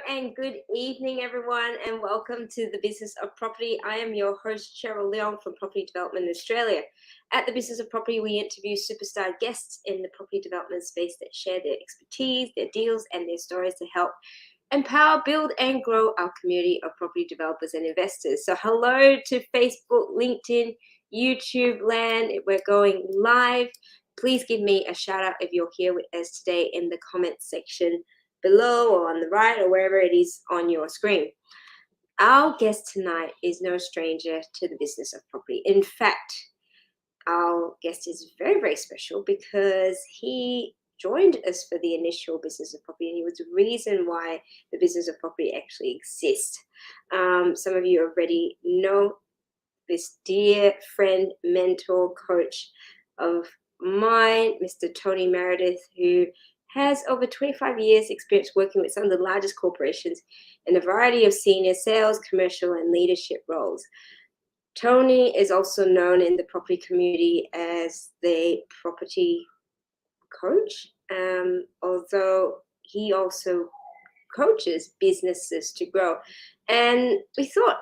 and good evening, everyone, and welcome to the Business of Property. I am your host, Cheryl Leong from Property Development Australia. At the Business of Property, we interview superstar guests in the property development space that share their expertise, their deals, and their stories to help empower, build, and grow our community of property developers and investors. So hello to Facebook, LinkedIn, YouTube land. We're going live. Please give me a shout out if you're here with us today in the comments section below or on the right or wherever it is on your screen. Our guest tonight is no stranger to the business of property. In fact, our guest is very, very special because he joined us for the initial business of property, and he was the reason why the business of property actually exists. Some of you already know this dear friend, mentor, coach of mine, Mr. Tony Meredith, who has over 25 years experience working with some of the largest corporations in a variety of senior sales, commercial, and leadership roles. Tony is also known in the property community as the property coach, although he also coaches businesses to grow. And we thought,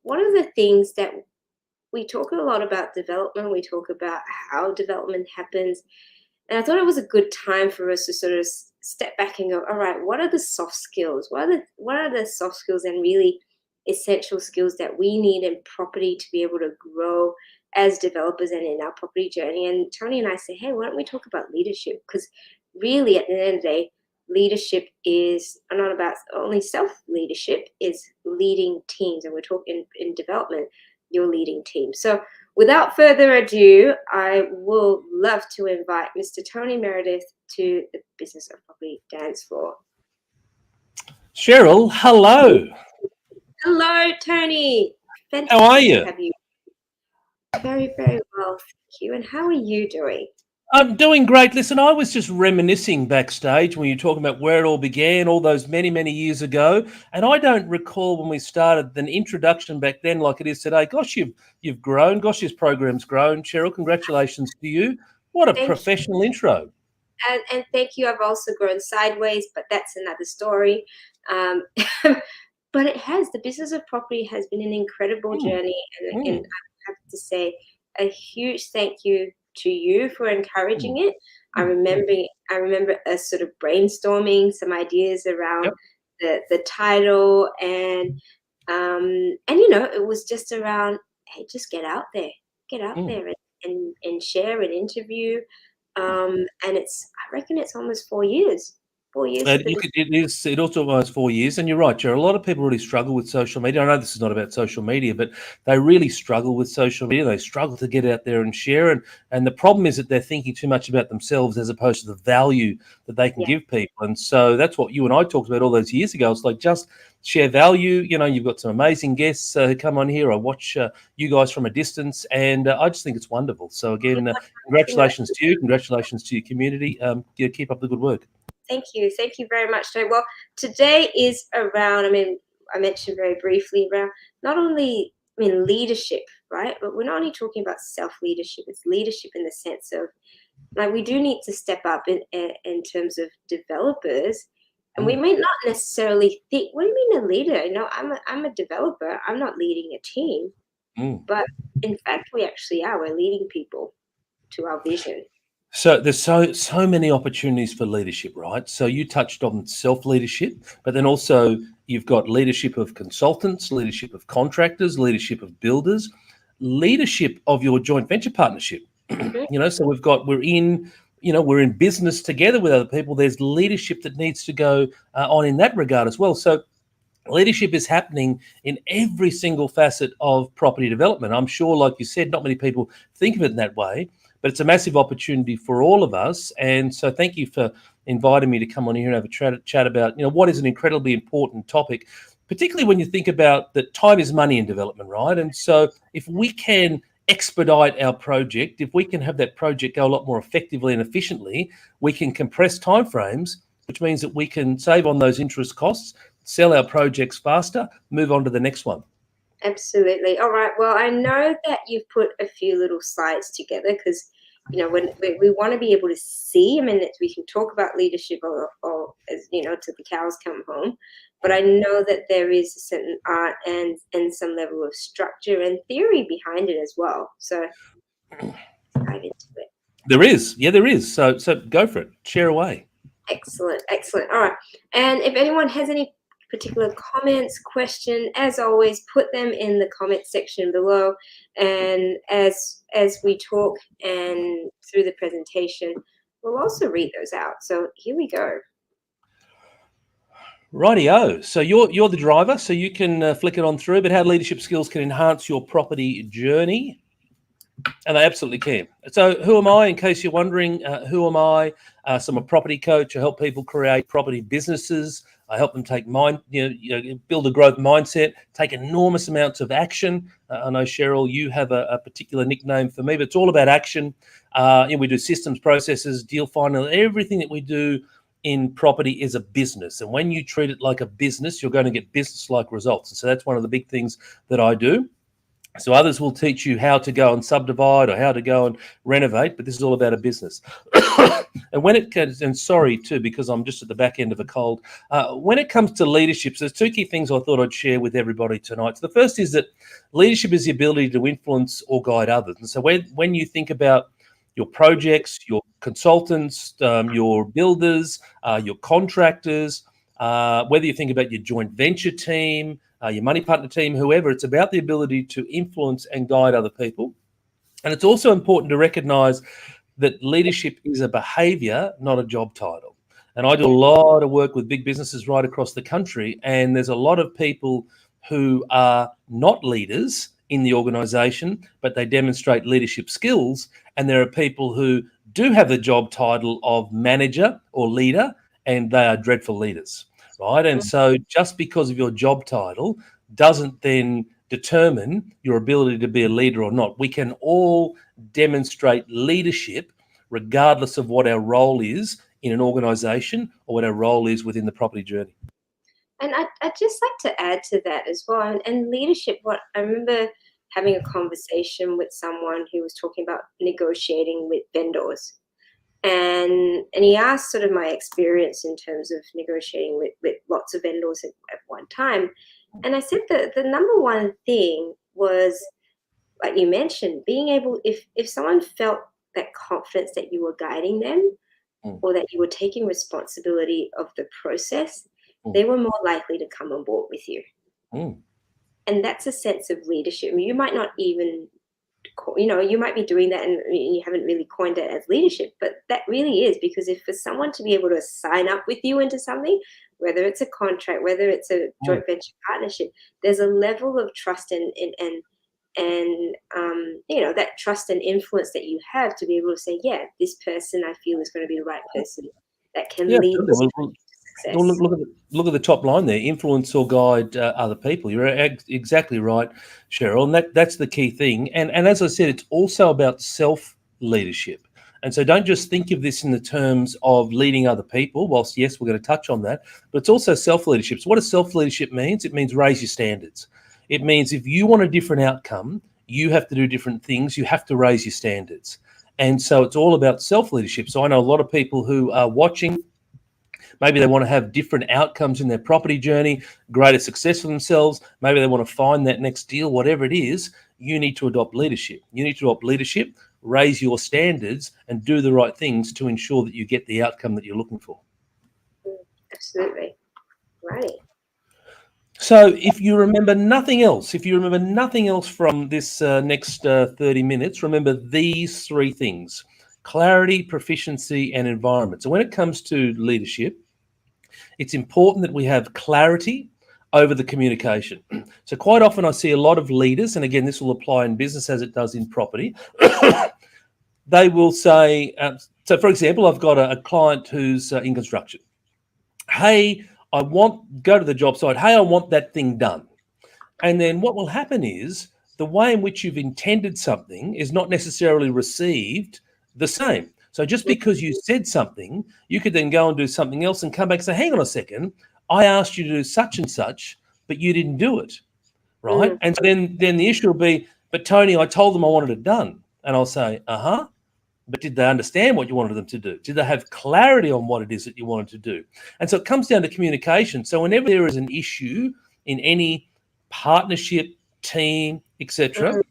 one of the things that we talk a lot about development, we talk about how development happens. And I thought it was a good time for us to sort of step back and go, all right, what are the soft skills? What are the soft skills and really essential skills that we need in property to be able to grow as developers and in our property journey? And Tony and I say, hey, why don't we talk about leadership? Because really at the end of the day, leadership is not about only self-leadership, is leading teams. And we're talking in development, you're leading teams. So without further ado, I will love to invite Mr. Tony Meredith to the Business of Property dance floor. Cheryl, hello. Hello, Tony. Fantastic. How are you? To have you. Very, very well, thank you. And how are you doing? I'm doing great. Listen, I was just reminiscing backstage when you were talking about where it all began all those many, many years ago. And I don't recall when we started an introduction back then like it is today. Gosh, you've grown. Gosh, this program's grown. Cheryl, congratulations to you. What a professional intro. And thank you. I've also grown sideways, but that's another story. But it has. The Business of Property has been an incredible journey. And I have to say a huge thank you to you for encouraging it. I remember us sort of brainstorming some ideas around the title, and it was just around, hey, just get out there and share and interview. And I reckon it's almost 4 years. 4 years. It also almost 4 years, and you're right, Jared. A lot of people really struggle with social media. I know this is not about social media, but they really struggle with social media. They struggle to get out there and share, and the problem is that they're thinking too much about themselves as opposed to the value that they can give people. And so that's what you and I talked about all those years ago. It's like, just share value. You've got some amazing guests who come on here. I watch you guys from a distance, and I just think it's wonderful. So again, congratulations to you. Congratulations to your community. Keep up the good work. Thank you. Thank you very much. Well, today is around, I mentioned very briefly around not only, leadership, right? But we're not only talking about self-leadership, it's leadership in the sense of, we do need to step up in terms of developers. And we may not necessarily think, what do you mean a leader? I'm a developer. I'm not leading a team. But in fact, we actually are. We're leading people to our vision. So there's so many opportunities for leadership, right? So you touched on self-leadership, but then also you've got leadership of consultants, leadership of contractors, leadership of builders, leadership of your joint venture partnership. So we're in business together with other people. There's leadership that needs to go on in that regard as well. So leadership is happening in every single facet of property development. I'm sure, like you said, not many people think of it in that way, but it's a massive opportunity for all of us. And so thank you for inviting me to come on here and have a chat about, what is an incredibly important topic, particularly when you think about that time is money in development, right? And so if we can expedite our project, if we can have that project go a lot more effectively and efficiently, we can compress timeframes, which means that we can save on those interest costs, sell our projects faster, move on to the next one. Absolutely. All right. Well, I know that you've put a few little slides together because, when we want to be able to see, we can talk about leadership or as, till the cows come home. but I know that there is a certain art and some level of structure and theory behind it as well. So let's dive into it. There is. Yeah, there is. So go for it. Share away. Excellent. Excellent. All right. And if anyone has any particular comments, question, as always, put them in the comment section below. And as we talk and through the presentation, we'll also read those out. So here we go. Rightio. So you're the driver, so you can flick it on through. But how leadership skills can enhance your property journey? And they absolutely can. So who am I, in case you're wondering? Who am I? So I'm a property coach. I help people create property businesses. I help them take build a growth mindset, take enormous amounts of action. I know, Cheryl, you have a particular nickname for me, but it's all about action. We do systems, processes, deal finding. Everything that we do in property is a business. And when you treat it like a business, you're going to get business-like results. And so that's one of the big things that I do. So others will teach you how to go and subdivide or how to go and renovate, but this is all about a business. And when it comes, and sorry too, because I'm just at the back end of a cold, when it comes to leadership, so there's two key things I thought I'd share with everybody tonight. So the first is that leadership is the ability to influence or guide others. And so when you think about your projects, your consultants, your builders, your contractors, whether you think about your joint venture team, your money partner team, whoever, it's about the ability to influence and guide other people. And it's also important to recognize that leadership is a behavior, not a job title. And I do a lot of work with big businesses right across the country, and there's a lot of people who are not leaders in the organization, but they demonstrate leadership skills. And there are people who do have the job title of manager or leader, and they are dreadful leaders. Right. And so just because of your job title doesn't then determine your ability to be a leader or not. We can all demonstrate leadership regardless of what our role is in an organization or what our role is within the property journey. And I'd just like to add to that as well. And leadership, what I remember having a conversation with someone who was talking about negotiating with vendors. And he asked sort of my experience in terms of negotiating with lots of vendors at one time. And I said that the number one thing was, like you mentioned, being able, if someone felt that confidence that you were guiding them or that you were taking responsibility of the process, they were more likely to come on board with you. And that's a sense of leadership. I mean, you might not even, you might be doing that and you haven't really coined it as leadership, but that really is, because if for someone to be able to sign up with you into something, whether it's a contract, whether it's a joint venture partnership, there's a level of trust and that trust and influence that you have to be able to say, yeah, this person I feel is going to be the right person that can lead us to success. Well, look at the top line there: influence or guide other people. You're exactly right, Cheryl, and that's the key thing. And as I said, it's also about self-leadership. And so don't just think of this in the terms of leading other people, whilst, yes, we're going to touch on that, but it's also self-leadership. So what does self-leadership means? It means raise your standards. It means if you want a different outcome, you have to do different things. You have to raise your standards. And so it's all about self-leadership. So I know a lot of people who are watching, maybe they want to have different outcomes in their property journey, greater success for themselves. Maybe they want to find that next deal, whatever it is. You need to adopt leadership. You need to adopt leadership, raise your standards, and do the right things to ensure that you get the outcome that you're looking for. Absolutely. Right. So if you remember nothing else, from this next 30 minutes, remember these three things: clarity, proficiency, and environment. So when it comes to leadership, it's important that we have clarity over the communication. So quite often I see a lot of leaders, and again, this will apply in business as it does in property. They will say, so for example, I've got a client who's in construction. Hey, go to the job site. Hey, I want that thing done. And then what will happen is the way in which you've intended something is not necessarily received the same. So just because you said something, you could then go and do something else and come back and say, hang on a second, I asked you to do such and such, but you didn't do it, right? And so then the issue will be, but Tony, I told them I wanted it done. And I'll say, but did they understand what you wanted them to do? Did they have clarity on what it is that you wanted to do? And so it comes down to communication. So whenever there is an issue in any partnership, team, etc.,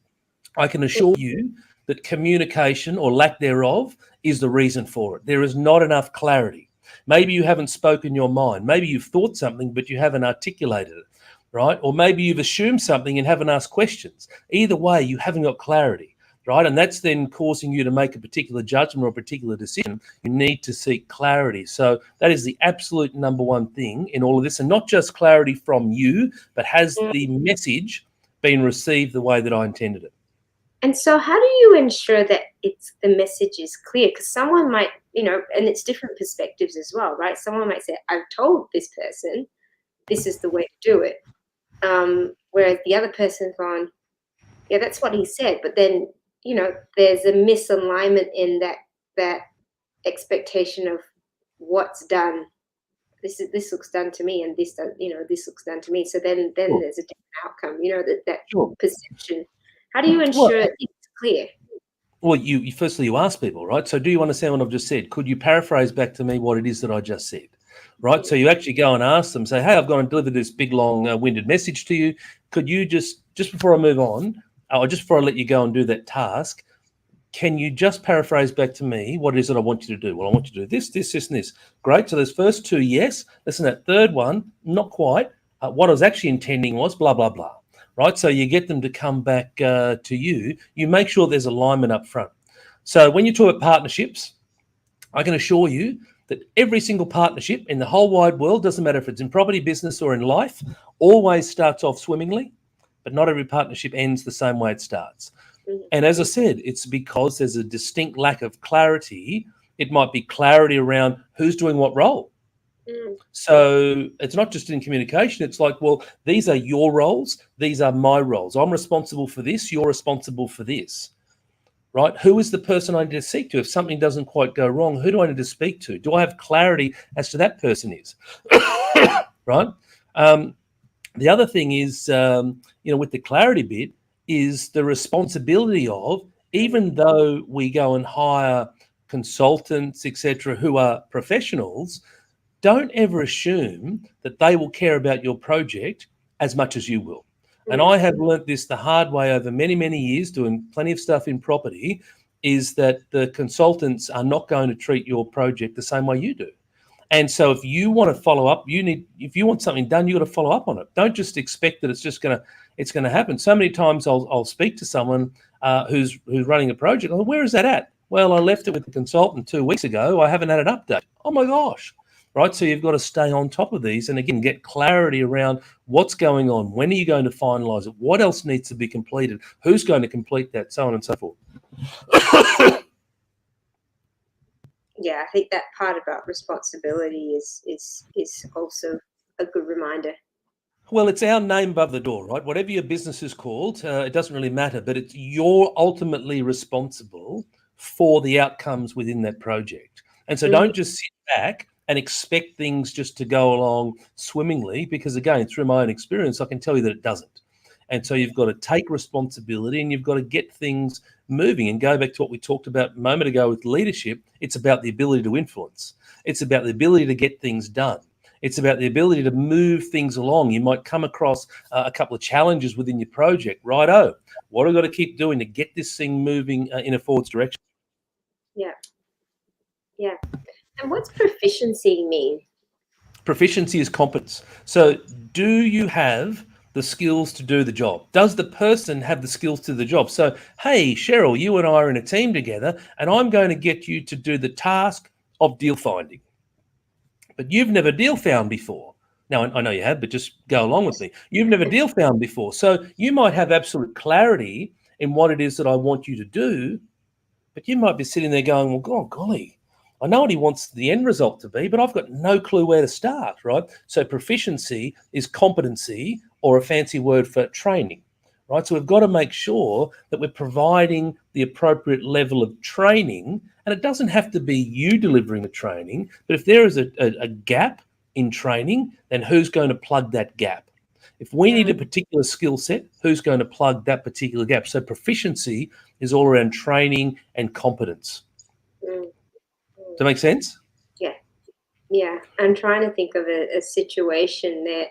I can assure you that communication or lack thereof is the reason for it. There is not enough clarity. Maybe you haven't spoken your mind. Maybe you've thought something, but you haven't articulated it, right? Or maybe you've assumed something and haven't asked questions. Either way, you haven't got clarity, right? And that's then causing you to make a particular judgment or a particular decision. You need to seek clarity. So that is the absolute number one thing in all of this. And not just clarity from you, but has the message been received the way that I intended it? And so how do you ensure that the message is clear? Because someone might, and it's different perspectives as well, right? Someone might say, I've told this person this is the way to do it. Whereas the other person's gone, yeah, that's what he said. But then, there's a misalignment in that expectation of what's done. This looks done to me, and this looks done to me. So then Sure. there's a different outcome, that Sure. perception. How do you ensure it's clear? Well, you firstly, you ask people, right? So do you understand what I've just said? Could you paraphrase back to me what it is that I just said? Right? So you actually go and ask them, say, hey, I've gone and delivered this big, long-winded message to you. Could you just before I move on, or just before I let you go and do that task, can you just paraphrase back to me what it is that I want you to do? Well, I want you to do this, this, this, and this. Great. So those first two, yes. Listen, that third one, not quite. What I was actually intending was blah, blah, blah. Right? So you get them to come back to you. You make sure there's alignment up front. So when you talk about partnerships, I can assure you that every single partnership in the whole wide world, doesn't matter if it's in property, business, or in life, always starts off swimmingly, but not every partnership ends the same way it starts. And as I said, it's because there's a distinct lack of clarity. It might be clarity around who's doing what role. So it's not just in communication. It's like, well, these are your roles. These are my roles. I'm responsible for this. You're responsible for this, right? Who is the person I need to speak to? If something doesn't quite go wrong, who do I need to speak to? Do I have clarity as to that person is, right? The other thing is, with the clarity bit is the responsibility of, even though we go and hire consultants, etc., who are professionals, don't ever assume that they will care about your project as much as you will. And I have learnt this the hard way over many, many years, doing plenty of stuff in property, is that the consultants are not going to treat your project the same way you do. And so if you want to follow up, if you want something done, you got to follow up on it. Don't just expect that it's going to happen. So many times I'll speak to someone who's running a project. Oh, where is that at? Well, I left it with the consultant 2 weeks ago. I haven't had an update. Oh my gosh. Right. So you've got to stay on top of these and again, get clarity around what's going on. When are you going to finalize it? What else needs to be completed? Who's going to complete that? So on and so forth. Yeah, I think that part about responsibility is also a good reminder. Well, it's our name above the door, right? Whatever your business is called, it doesn't really matter, but you're ultimately responsible for the outcomes within that project. And so don't just sit back and expect things just to go along swimmingly, because again, through my own experience, I can tell you that it doesn't. And so you've got to take responsibility and you've got to get things moving. And go back to what we talked about a moment ago with leadership, it's about the ability to influence. It's about the ability to get things done. It's about the ability to move things along. You might come across a couple of challenges within your project. Righto, what have I got to keep doing to get this thing moving in a forwards direction? Yeah. Yeah. And what's proficiency mean? Proficiency is competence. So do you have the skills to do the job? Does the person have the skills to do the job? So, hey, Cheryl, you and I are in a team together, and I'm going to get you to do the task of deal finding. But you've never deal found before. Now, I know you have, but just go along with me. You've never deal found before. So you might have absolute clarity in what it is that I want you to do, but you might be sitting there going, well, God, golly, I know what he wants the end result to be, but I've got no clue where to start, right? So proficiency is competency, or a fancy word for training, right? So we've got to make sure that we're providing the appropriate level of training, and it doesn't have to be you delivering the training, but if there is a gap in training, then who's going to plug that gap? If we need a particular skill set, who's going to plug that particular gap? So proficiency is all around training and competence. that make sense? Yeah. Yeah. I'm trying to think of a situation that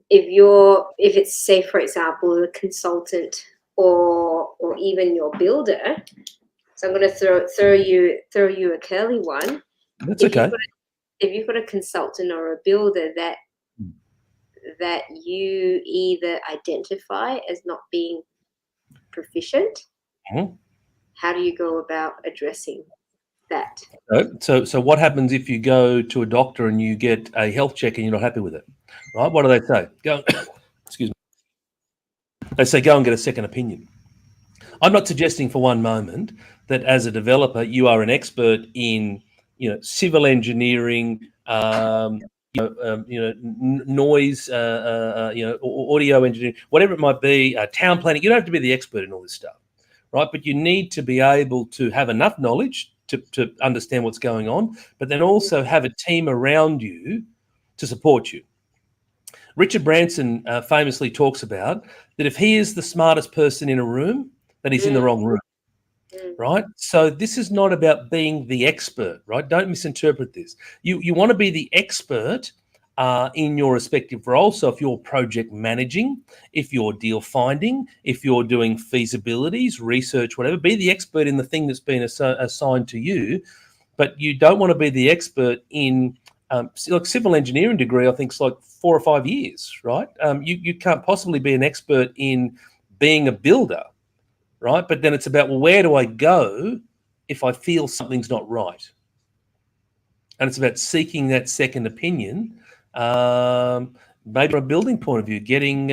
if it's, say, for example, a consultant or even your builder. So I'm going to throw you a curly one. That's If okay. if you've got a consultant or a builder that you either identify as not being proficient, Mhm. how do you go about addressing that? So what happens if you go to a doctor and you get a health check and you're not happy with it, right? What do they say? Go, excuse me. They say go and get a second opinion. I'm not suggesting for one moment that as a developer you are an expert in, civil engineering, noise, audio engineering, whatever it might be, town planning. You don't have to be the expert in all this stuff, right? But you need to be able to have enough knowledge to understand what's going on, but then also have a team around you to support you. Richard Branson famously talks about that if he is the smartest person in a room, then he's in the wrong room, right? So this is not about being the expert, right? Don't misinterpret this. You want to be the expert in your respective role. So if you're project managing, if you're deal finding, if you're doing feasibilities, research, whatever, be the expert in the thing that's been assigned to you. But you don't want to be the expert in like civil engineering degree. I think it's like 4 or 5 years, right? You can't possibly be an expert in being a builder, right? But then it's about, well, where do I go if I feel something's not right? And it's about seeking that second opinion, maybe from a building point of view, getting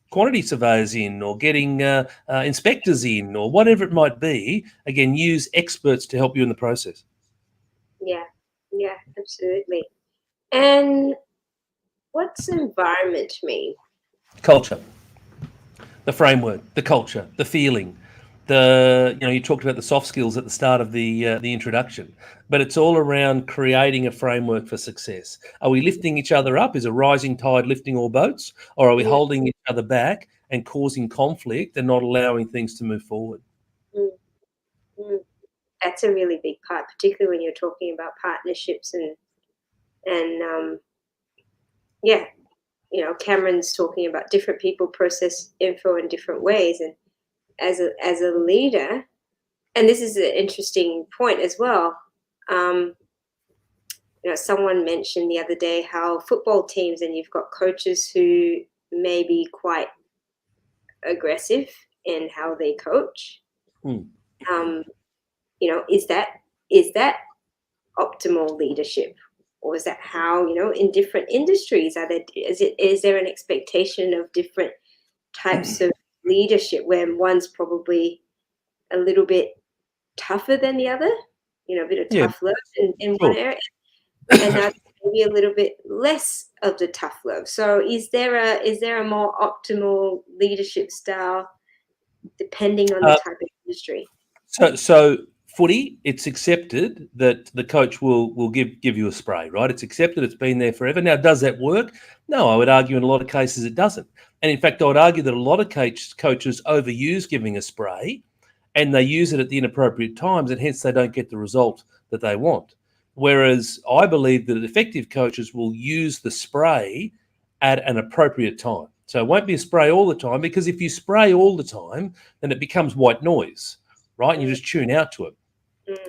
quantity surveyors in, or getting inspectors in, or whatever it might be. Again, use experts to help you in the process. Yeah, absolutely. And what's environment mean? Culture, the framework, the culture, the feeling. You talked about the soft skills at the start of the introduction, but it's all around creating a framework for success. Are we lifting each other up? Is a rising tide lifting all boats, or are we holding each other back and causing conflict and not allowing things to move forward? Mm, mm. That's a really big part, particularly when you're talking about partnerships and yeah, Cameron's talking about different people process info in different ways, and as a leader, and this is an interesting point as well. Someone mentioned the other day how football teams, and you've got coaches who may be quite aggressive in how they coach. Hmm. Is that optimal leadership, or is that how, in different industries is there an expectation of different types of leadership where one's probably a little bit tougher than the other, a bit of tough love in one area, and that's maybe a little bit less of the tough love? So is there a more optimal leadership style depending on the type of industry? So footy, it's accepted that the coach will give you a spray, right? It's accepted. It's been there forever. Now, does that work? No, I would argue in a lot of cases it doesn't. And in fact, I would argue that a lot of coaches overuse giving a spray, and they use it at the inappropriate times, and hence they don't get the result that they want. Whereas I believe that effective coaches will use the spray at an appropriate time. So it won't be a spray all the time, because if you spray all the time, then it becomes white noise, right? And you just tune out to it.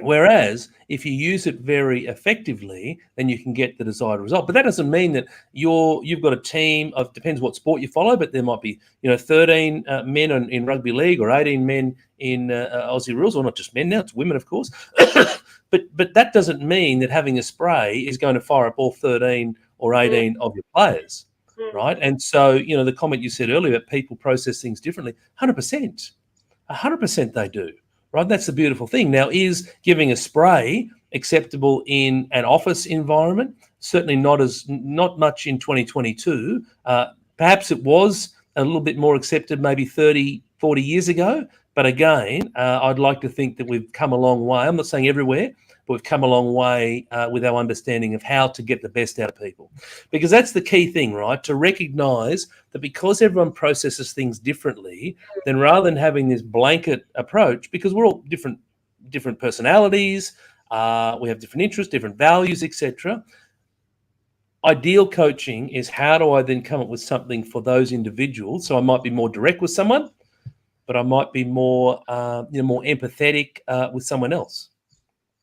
Whereas if you use it very effectively, then you can get the desired result. But that doesn't mean that you've got a team of, depends what sport you follow, but there might be 13 men in rugby league, or 18 men in Aussie rules, or not just men now, it's women, of course. but that doesn't mean that having a spray is going to fire up all 13 or 18 of your players, right? And so, the comment you said earlier about people process things differently, 100%. 100% they do, right? That's the beautiful thing. Now, is giving a spray acceptable in an office environment? Certainly not much in 2022. Perhaps it was a little bit more accepted maybe 30, 40 years ago. But again, I'd like to think that we've come a long way. I'm not saying everywhere, but we've come a long way with our understanding of how to get the best out of people. Because that's the key thing, right? To recognise that because everyone processes things differently, then rather than having this blanket approach, because we're all different personalities, We have different interests, different values, etc. Ideal coaching is how do I then come up with something for those individuals? So I might be more direct with someone, but I might be more, more empathetic with someone else.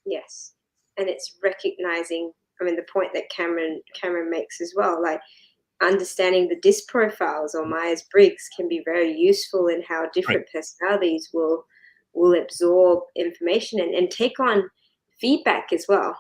Yes, and it's recognizing. I mean, the point that Cameron makes as well, like understanding the DISC profiles or Myers-Briggs can be very useful in how different personalities will absorb information and take on feedback as well.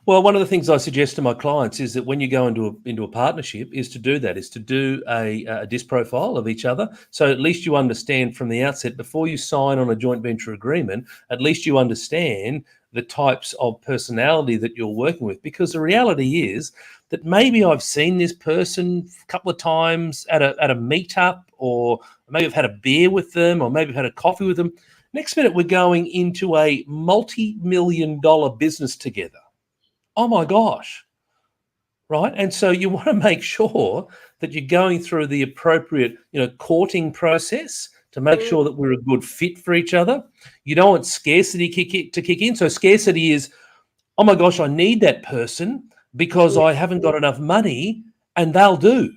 Well, one of the things I suggest to my clients is that when you go into a partnership is to do that, is to do a DISC profile of each other. So at least you understand from the outset, before you sign on a joint venture agreement, at least you understand the types of personality that you're working with. Because the reality is that maybe I've seen this person a couple of times at a meetup, or maybe I've had a beer with them, or maybe I've had a coffee with them. Next minute, we're going into a multi-million-dollar business together. Oh my gosh, right? And so you want to make sure that you're going through the appropriate, courting process to make sure that we're a good fit for each other. You don't want scarcity to kick in. So scarcity is, oh my gosh, I need that person because I haven't got enough money, and they'll do.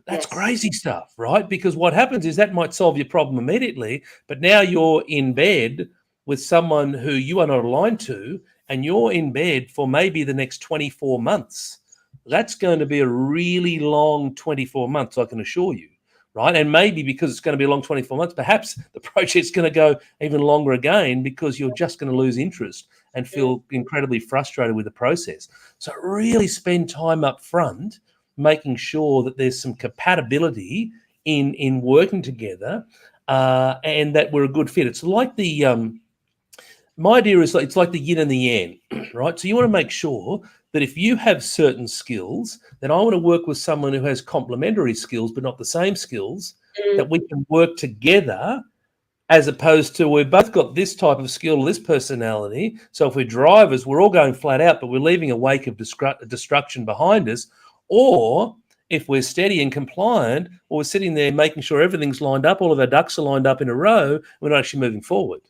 That's crazy stuff, right? Because what happens is that might solve your problem immediately, but now you're in bed with someone who you are not aligned to, and you're in bed for maybe the next 24 months. That's going to be a really long 24 months, I can assure you, right? And maybe because it's going to be a long 24 months, perhaps the project's going to go even longer again because you're just going to lose interest and feel incredibly frustrated with the process. So really spend time up front making sure that there's some compatibility in working together, and that we're a good fit. It's like my idea is it's like the yin and the yang, right? So you want to make sure that if you have certain skills, then I want to work with someone who has complementary skills but not the same skills, that we can work together, as opposed to we've both got this type of skill, this personality. So if we're drivers, we're all going flat out, but we're leaving a wake of destruction behind us. Or if we're steady and compliant, or we're sitting there making sure everything's lined up, all of our ducks are lined up in a row, we're not actually moving forward.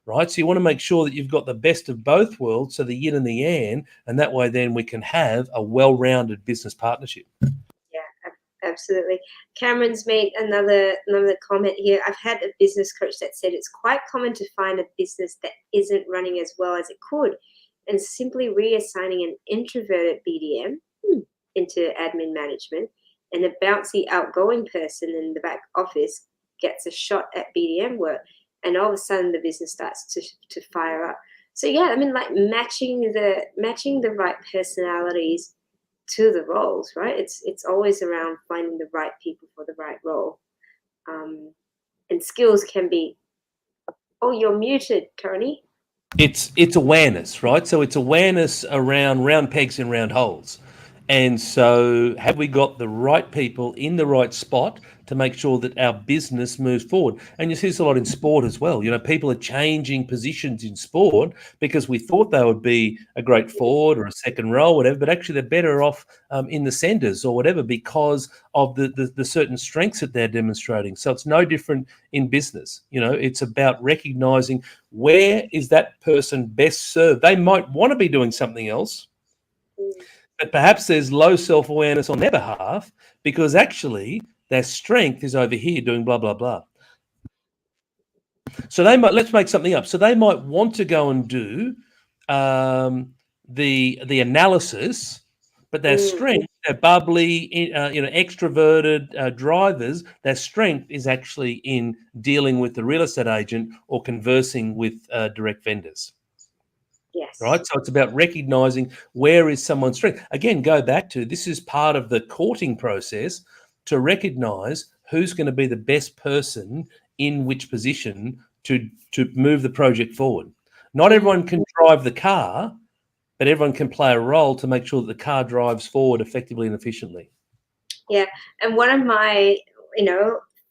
Right, so you want to make sure that you've got the best of both worlds, so the yin and the yang, and that way then we can have a well-rounded business partnership. Yeah, absolutely. Cameron's made another comment here. I've had a business coach that said it's quite common to find a business that isn't running as well as it could, and simply reassigning an introverted BDM into admin management and a bouncy outgoing person in the back office gets a shot at BDM work. And all of a sudden the business starts to fire up. So yeah, I mean, like matching the right personalities to the roles, right? It's always around finding the right people for the right role. And skills can be, oh, you're muted, Tony. It's awareness, right? So it's awareness around round pegs and round holes. And so have we got the right people in the right spot to make sure that our business moves forward? And you see this a lot in sport as well. People are changing positions in sport because we thought they would be a great forward or a second row, whatever, but actually they're better off in the centres or whatever because of the certain strengths that they're demonstrating. So it's no different in business. It's about recognising where is that person best served. They might want to be doing something else, but perhaps there's low self-awareness on their behalf because actually their strength is over here doing blah, blah, blah. So let's make something up. So they might want to go and do the analysis, but their strength, they're bubbly, extroverted drivers, their strength is actually in dealing with the real estate agent or conversing with direct vendors. Yes. Right. So it's about recognizing where is someone's strength. Again, go back to this is part of the courting process to recognize who's going to be the best person in which position to move the project forward. Not everyone can drive the car, but everyone can play a role to make sure that the car drives forward effectively and efficiently. Yeah. And one of my,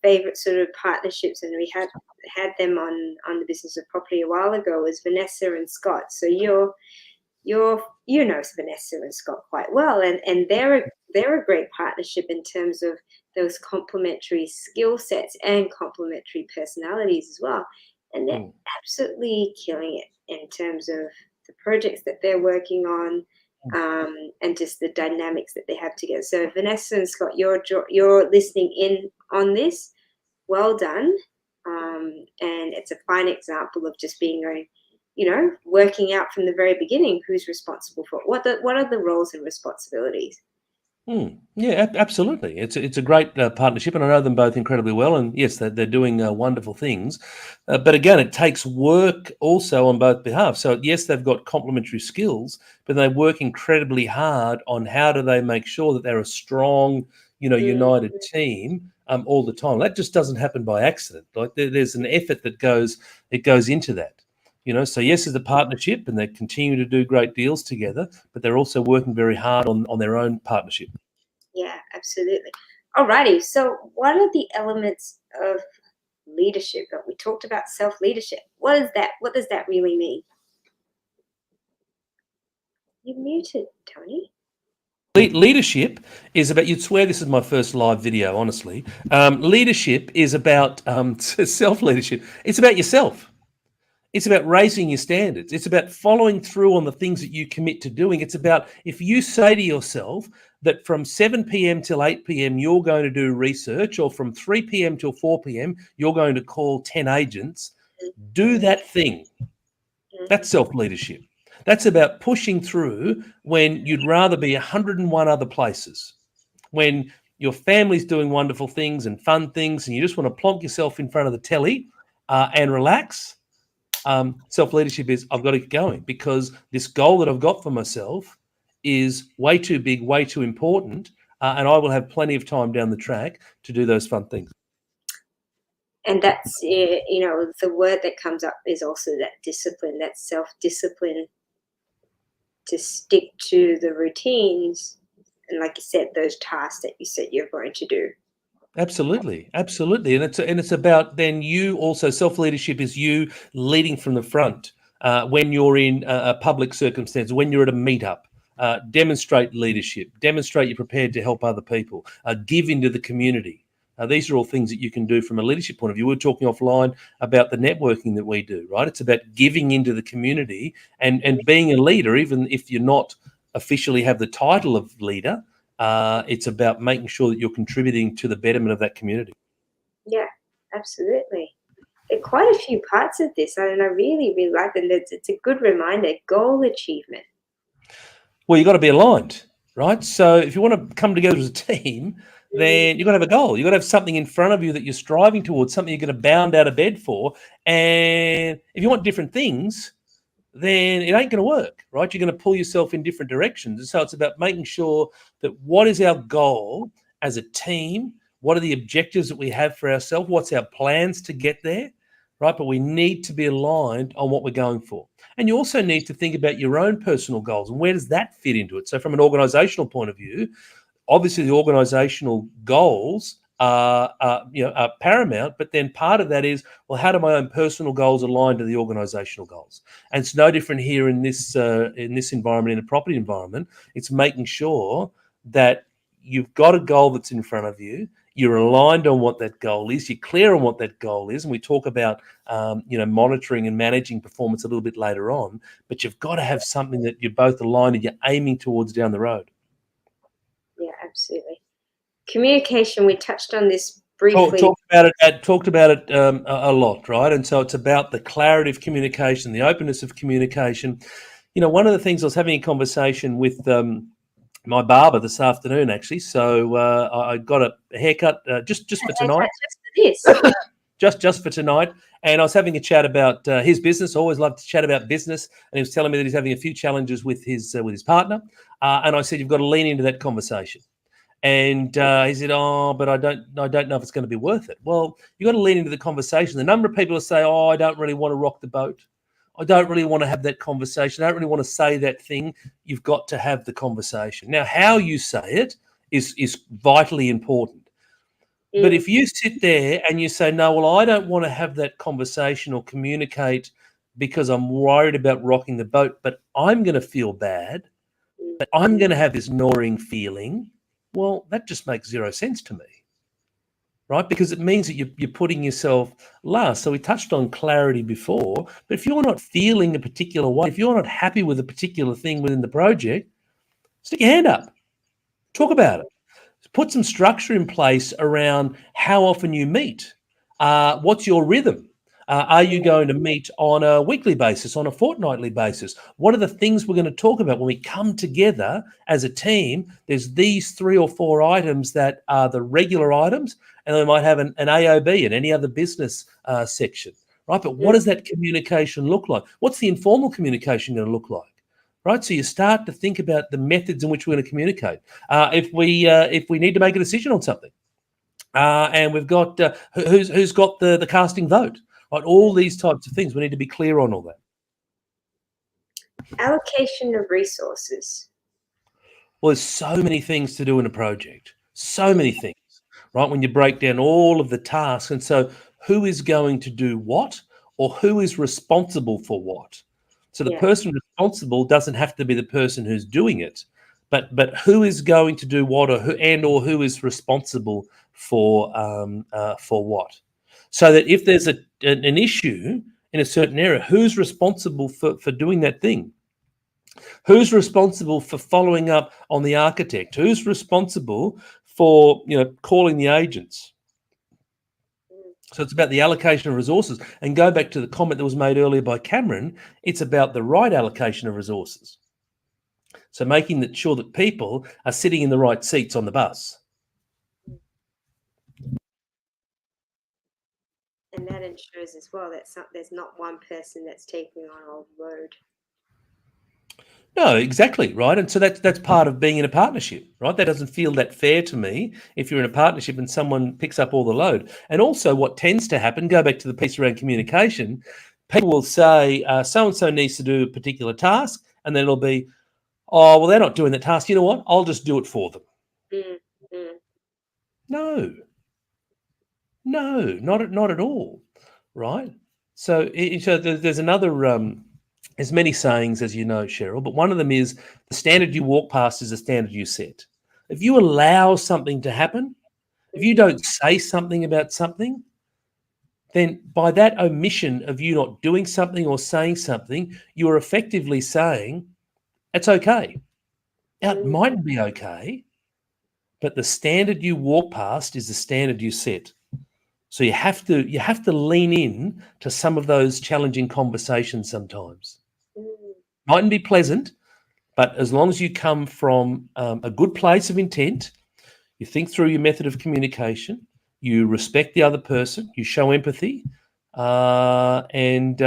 favorite sort of partnerships, and we had them on the Business of Property a while ago, was Vanessa and Scott. So you know Vanessa and Scott quite well, and they're a great partnership in terms of those complementary skill sets and complementary personalities as well. and they're absolutely killing it in terms of the projects that they're working on, and just the dynamics that they have together. So Vanessa and Scott, you're listening in on this. Well done. And it's a fine example of just being working out from the very beginning who's responsible for it. What are the roles and responsibilities? Yeah, absolutely. It's a great partnership, and I know them both incredibly well. And yes, they're doing wonderful things. But again, it takes work also on both behalves. So yes, they've got complementary skills, but they work incredibly hard on how do they make sure that they're a strong, united team all the time. That just doesn't happen by accident. Like there's an effort that goes into that. So yes, it's a partnership, and they continue to do great deals together, but they're also working very hard on their own partnership. Yeah, absolutely. Alrighty. So what are the elements of leadership? We talked about self-leadership. What is that? What does that really mean? You're muted, Tony. Leadership is about, you'd swear this is my first live video, honestly. Leadership is about self-leadership. It's about yourself. It's about raising your standards. It's about following through on the things that you commit to doing. It's about, if you say to yourself that from 7 p.m. till 8 p.m. you're going to do research, or from 3 p.m. till 4 p.m. you're going to call 10 agents, do that thing. That's self-leadership. That's about pushing through when you'd rather be 101 other places, when your family's doing wonderful things and fun things and you just want to plonk yourself in front of the telly and relax. Self-leadership is, I've got to get going because this goal that I've got for myself is way too big, way too important, and I will have plenty of time down the track to do those fun things. And that's, the word that comes up is also that discipline, that self-discipline to stick to the routines. And like you said, those tasks that you said you're going to do. Absolutely. And it's about then you also, self-leadership is you leading from the front when you're in a public circumstance, when you're at a meetup. Demonstrate leadership, demonstrate you're prepared to help other people, give into the community. These are all things that you can do from a leadership point of view. We were talking offline about the networking that we do, right? It's about giving into the community and being a leader, even if you're not officially have the title of leader. It's about making sure that you're contributing to the betterment of that community. Yeah, absolutely. There are quite a few parts of this, and I really, really like it. It's a good reminder, goal achievement. Well, you've got to be aligned, right? So if you want to come together as a team, then you've got to have a goal. You've got to have something in front of you that you're striving towards, something you're going to bound out of bed for. And if you want different things, then it ain't going to work, right? You're going to pull yourself in different directions. And so it's about making sure that what is our goal as a team? What are the objectives that we have for ourselves? What's our plans to get there, right? But we need to be aligned on what we're going for. And you also need to think about your own personal goals and where does that fit into it? So from an organizational point of view, obviously the organizational goals are paramount, but then part of that is, well, how do my own personal goals align to the organizational goals? And it's no different here in this environment, in a property environment. It's making sure that you've got a goal that's in front of you, you're aligned on what that goal is, you're clear on what that goal is, and we talk about monitoring and managing performance a little bit later on, but you've got to have something that you're both aligned and you're aiming towards down the road. Yeah, absolutely. Communication, we touched on this briefly. Talked about it a lot, right? And so it's about the clarity of communication, the openness of communication. One of the things, I was having a conversation with my barber this afternoon, actually. So I got a haircut just for tonight. Just for this. just for tonight. And I was having a chat about his business. I always love to chat about business. And he was telling me that he's having a few challenges with his partner. And I said, you've got to lean into that conversation. And he said, oh, but I don't know if it's going to be worth it. Well, you've got to lean into the conversation. The number of people who say, oh, I don't really want to rock the boat. I don't really want to have that conversation. I don't really want to say that thing. You've got to have the conversation. Now, how you say it is vitally important. But if you sit there and you say, no, well, I don't want to have that conversation or communicate because I'm worried about rocking the boat, but I'm going to feel bad, but I'm going to have this gnawing feeling, well, that just makes zero sense to me. right? Because it means that you're putting yourself last. So we touched on clarity before, but if you're not feeling a particular way, if you're not happy with a particular thing within the project, stick your hand up, talk about it. Put some structure in place around how often you meet. What's your rhythm? Are you going to meet on a weekly basis, on a fortnightly basis? What are the things we're going to talk about when we come together as a team? There's these 3 or 4 items that are the regular items, and we might have an AOB and any other business section, right? But what does that communication look like? What's the informal communication going to look like? Right, so you start to think about the methods in which we're going to communicate. If we need to make a decision on something, and we've got who's got the casting vote, right? All these types of things, we need to be clear on all that. Allocation of resources. Well, there's so many things to do in a project, so many things, right? When you break down all of the tasks, and so who is going to do what, or who is responsible for what? So the person responsible doesn't have to be the person who's doing it, but who is going to do what, or who is responsible for what? So that if there's an issue in a certain area, who's responsible for doing that thing? Who's responsible for following up on the architect? Who's responsible for calling the agents? So it's about the allocation of resources. And go back to the comment that was made earlier by Cameron, it's about the right allocation of resources. So making sure that people are sitting in the right seats on the bus. And that ensures as well that there's not one person that's taking on all the load. No, exactly, right. And so that's part of being in a partnership, right? That doesn't feel that fair to me if you're in a partnership and someone picks up all the load. And also what tends to happen, go back to the piece around communication, people will say, so-and-so needs to do a particular task, and then it'll be, oh, well, they're not doing that task. You know what? I'll just do it for them. No, not at all, right? So there's another... There's many sayings, as you know, Cheryl, but one of them is the standard you walk past is the standard you set. If you allow something to happen, if you don't say something about something, then by that omission of you not doing something or saying something, you are effectively saying it's okay. Now, it mightn't be okay, but the standard you walk past is the standard you set. So you have to lean in to some of those challenging conversations sometimes. Mightn't be pleasant, but as long as you come from a good place of intent, you think through your method of communication, you respect the other person, you show empathy, and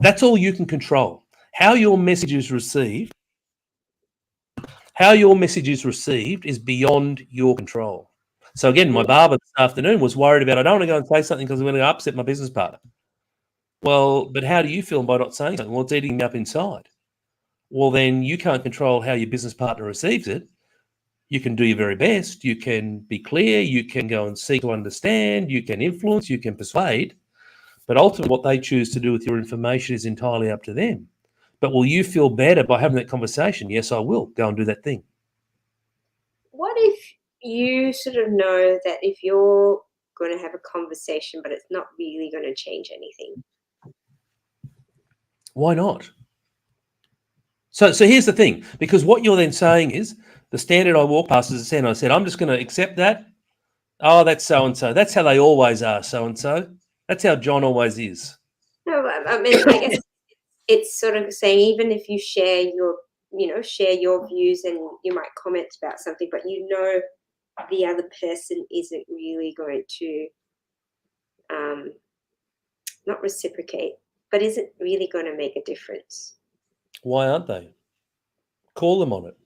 that's all you can control. How your message is received is beyond your control. So again, my barber this afternoon was worried about, I don't want to go and say something because I'm going to upset my business partner. Well, but how do you feel by not saying something? Well, it's eating me up inside. Well, then you can't control how your business partner receives it. You can do your very best. You can be clear. You can go and seek to understand. You can influence. You can persuade. But ultimately, what they choose to do with your information is entirely up to them. But will you feel better by having that conversation? Yes, I will. Go and do that thing. What if you sort of know that if you're going to have a conversation, but it's not really going to change anything? Why not? So here's the thing, because what you're then saying is the standard I walk past is the standard I said, I'm just going to accept that. Oh, that's so-and-so. That's how they always are, so-and-so. That's how John always is. No, I mean, I guess it's sort of saying, even if you share your views and you might comment about something, but the other person isn't really going to not reciprocate, but isn't really going to make a difference. Why aren't they? Call them on it.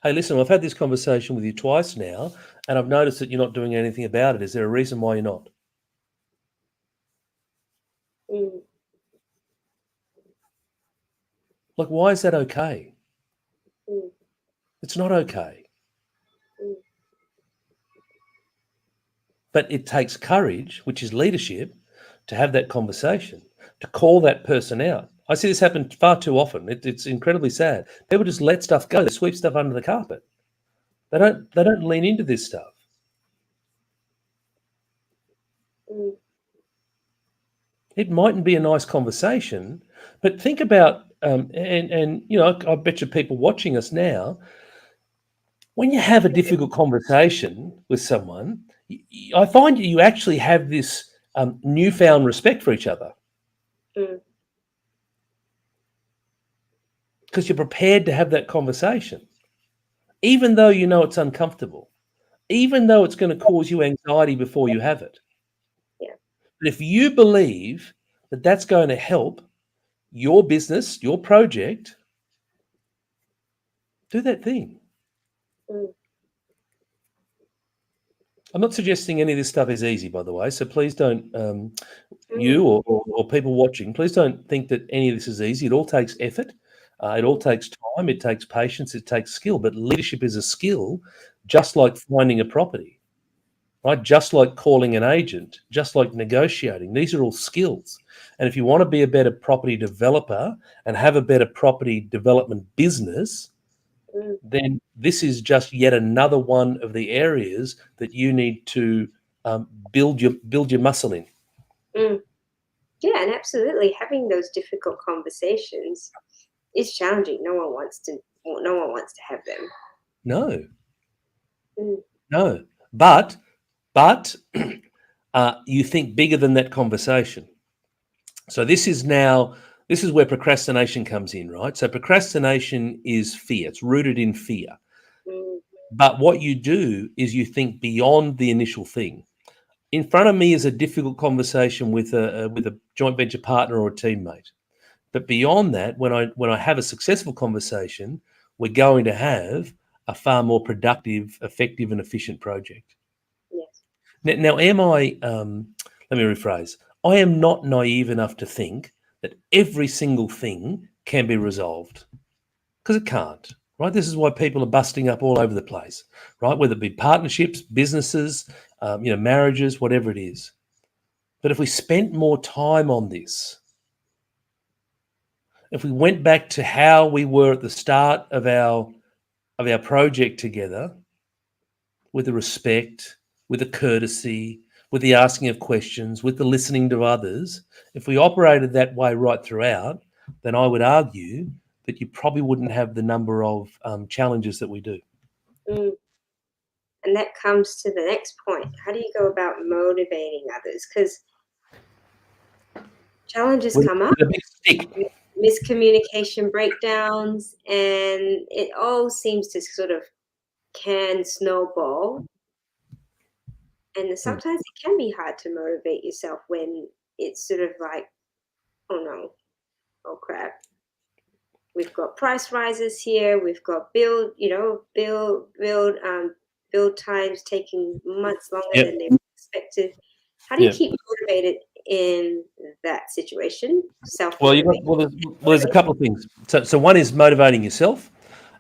Hey, listen, I've had this conversation with you twice now, and I've noticed that you're not doing anything about it. Is there a reason why you're not? Like, why is that okay? It's not okay. But it takes courage, which is leadership, to have that conversation, to call that person out. I see this happen far too often. It's incredibly sad. People just let stuff go. They sweep stuff under the carpet. They don't lean into this stuff. Mm. It mightn't be a nice conversation, but think about, and you know, I bet you people watching us now, when you have a difficult conversation with someone, I find you actually have this newfound respect for each other Mm. because you're prepared to have that conversation, even though you know it's uncomfortable, even though it's going to cause you anxiety before you have it. Yeah. But if you believe that that's going to help your business, your project, do that thing. Mm. I'm not suggesting any of this stuff is easy, by the way. So please don't, you Mm. or people watching, please don't think that any of this is easy. It all takes effort. It all takes time. It takes patience. It takes skill. But leadership is a skill, just like finding a property, right? Just like calling an agent, just like negotiating. These are all skills. And if you want to be a better property developer and have a better property development business, Mm. then this is just yet another one of the areas that you need to build your muscle in. Mm. Yeah, and absolutely having those difficult conversations is challenging. No one wants to have them. No, Mm. no, but you think bigger than that conversation. So this is where procrastination comes in, right? So procrastination is fear. It's rooted in fear. Mm. But what you do is you think beyond the initial thing. In front of me is a difficult conversation with a joint venture partner or a teammate. But beyond that, when I have a successful conversation, we're going to have a far more productive, effective, and efficient project. Yes. Now am I? Let me rephrase. I am not naive enough to think that every single thing can be resolved, because it can't. Right? This is why people are busting up all over the place. Right? Whether it be partnerships, businesses, marriages, whatever it is. But if we spent more time on this, if we went back to how we were at the start of our project together, with the respect, with the courtesy, with the asking of questions, with the listening to others, if we operated that way right throughout, then I would argue that you probably wouldn't have the number of challenges that we do. Mm. And that comes to the next point. How do you go about motivating others? Because challenges come up, With a big stick. miscommunication breakdowns, and it all seems to sort of can snowball. And sometimes it can be hard to motivate yourself when it's sort of like, oh no, oh crap. We've got price rises here. We've got build times taking months longer Yep. than they were expected. How do you Yeah. keep motivated in that situation? Well, Self-motivation. there's a couple of things. So one is motivating yourself.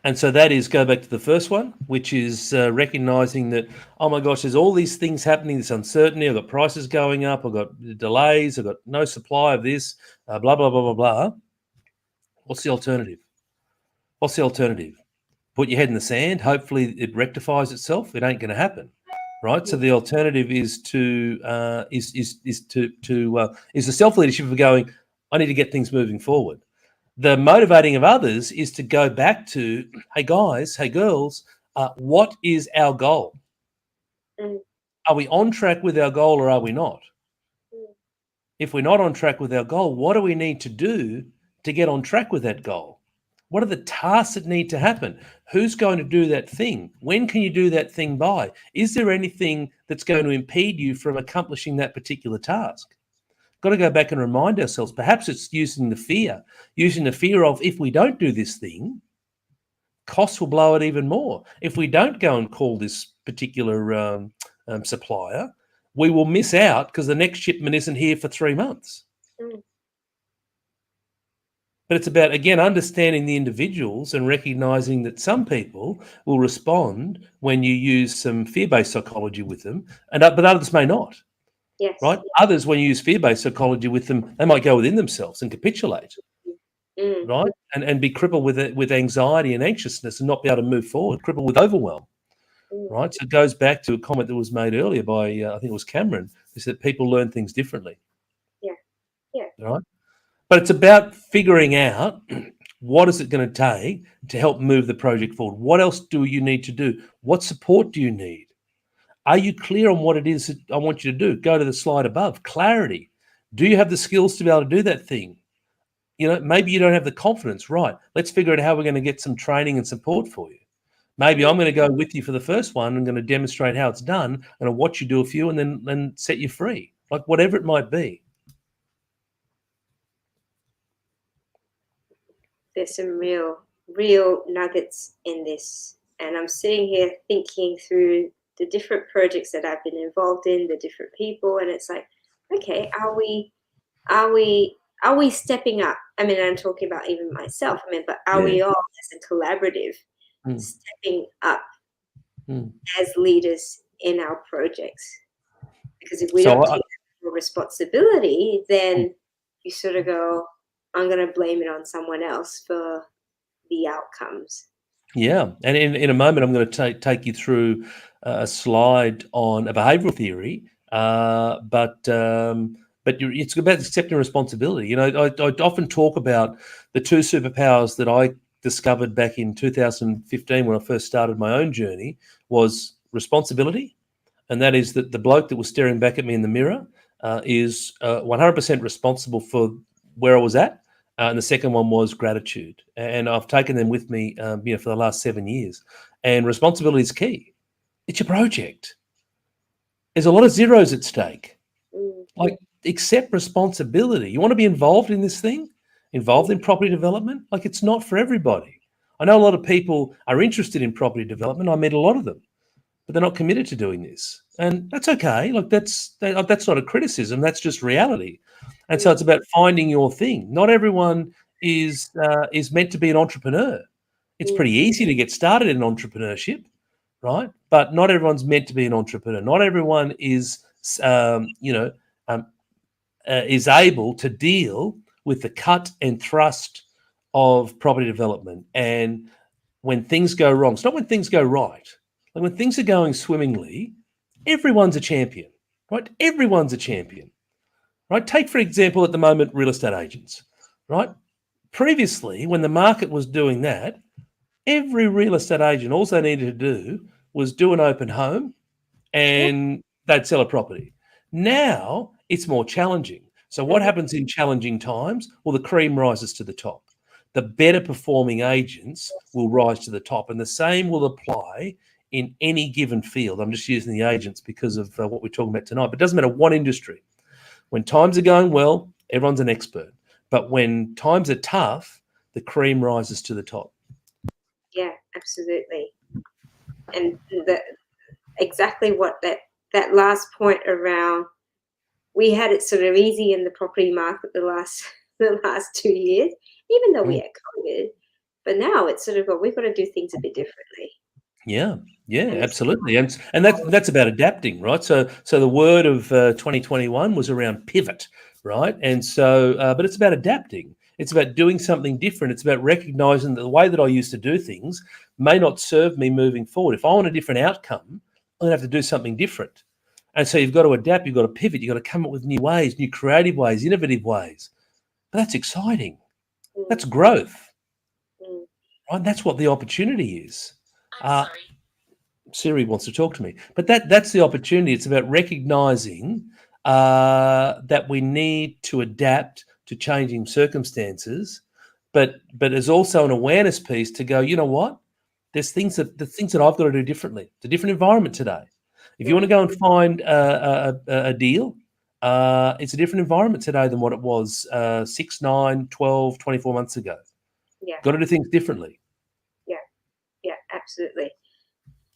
And so that is, go back to the first one, which is recognizing that, oh my gosh, there's all these things happening, this uncertainty. I've got prices going up. I've got delays. I've got no supply of this, blah, blah, blah, blah, blah. What's the alternative? What's the alternative? Put your head in the sand. Hopefully it rectifies itself. It ain't going to happen. Right. So the alternative is the self-leadership of going, I need to get things moving forward. The motivating of others is to go back to, hey guys, hey girls, what is our goal? Mm. Are we on track with our goal or are we not? Mm. If we're not on track with our goal, what do we need to do to get on track with that goal? What are the tasks that need to happen? Who's going to do that thing? When can you do that thing by? Is there anything that's going to impede you from accomplishing that particular task? Got to go back and remind ourselves. Perhaps it's using the fear of, if we don't do this thing, costs will blow it even more. If we don't go and call this particular supplier, we will miss out because the next shipment isn't here for 3 months. Mm. But it's about, again, understanding the individuals and recognizing that some people will respond when you use some fear-based psychology with them, but others may not. Yes. Right? Others, when you use fear-based psychology with them, they might go within themselves and capitulate. Mm. Right? And be crippled with anxiety and anxiousness and not be able to move forward, crippled with overwhelm. Mm. Right? So it goes back to a comment that was made earlier by, I think it was Cameron, is that people learn things differently. Yeah. Yeah. Right. But it's about figuring out what is it going to take to help move the project forward. What else do you need to do? What support do you need? Are you clear on what it is that I want you to do? Go to the slide above. Clarity. Do you have the skills to be able to do that thing? Maybe you don't have the confidence. Right. Let's figure out how we're going to get some training and support for you. Maybe I'm going to go with you for the first one. I'm going to demonstrate how it's done, and I'll watch you do a few and then set you free. Like whatever it might be. There's some real nuggets in this. And I'm sitting here thinking through the different projects that I've been involved in, the different people, and it's like, okay, are we stepping up? I mean, I'm talking about even myself. I mean, but are we all as a collaborative stepping up as leaders in our projects? Because if we don't take responsibility, then you sort of go, I'm going to blame it on someone else for the outcomes. Yeah, and in a moment, I'm going to take you through a slide on a behavioural theory, but it's about accepting responsibility. I often talk about the two superpowers that I discovered back in 2015 when I first started my own journey was responsibility, and that is that the bloke that was staring back at me in the mirror is 100% responsible for where I was at. And the second one was gratitude. And I've taken them with me for the last 7 years. And responsibility is key. It's your project. There's a lot of zeros at stake. Like, accept responsibility. You want to be involved in this thing? Involved in property development? Like, it's not for everybody. I know a lot of people are interested in property development. I met a lot of them, but they're not committed to doing this. And that's okay. Like, that's not a criticism. That's just reality. And so it's about finding your thing. Not everyone is meant to be an entrepreneur. It's pretty easy to get started in entrepreneurship, right? But not everyone's meant to be an entrepreneur. Not everyone is able to deal with the cut and thrust of property development. And when things go wrong, it's not when things go right. Like when things are going swimmingly, everyone's a champion, right? Everyone's a champion. Right? Take, for example, at the moment, real estate agents, right? Previously, when the market was doing that, every real estate agent, all they needed to do was do an open home and they'd sell a property. Now, it's more challenging. So what happens in challenging times? Well, the cream rises to the top. The better performing agents will rise to the top. And the same will apply in any given field. I'm just using the agents because of what we're talking about tonight. But it doesn't matter what industry. When times are going well, everyone's an expert. But when times are tough, the cream rises to the top. Yeah, absolutely. And exactly what that last point around, we had it sort of easy in the property market the last 2 years, even though we had COVID. But now it's sort of we've got to do things a bit differently. Yeah, absolutely, and that's about adapting, right? So the word of 2021 was around pivot, right? And so, but it's about adapting. It's about doing something different. It's about recognizing that the way that I used to do things may not serve me moving forward. If I want a different outcome, I'm going to have to do something different. And so you've got to adapt. You've got to pivot. You've got to come up with new ways, new creative ways, innovative ways. But that's exciting. That's growth, right? And that's what the opportunity is. Siri wants to talk to me, but that's the opportunity. It's about recognizing that we need to adapt to changing circumstances, but there's also an awareness piece to go, you know what? There's the things that I've got to do differently. It's a different environment today. If you want to go and find a deal, it's a different environment today than what it was 6, 9, 12, 24 months ago. Yeah. Got to do things differently. Yeah, absolutely.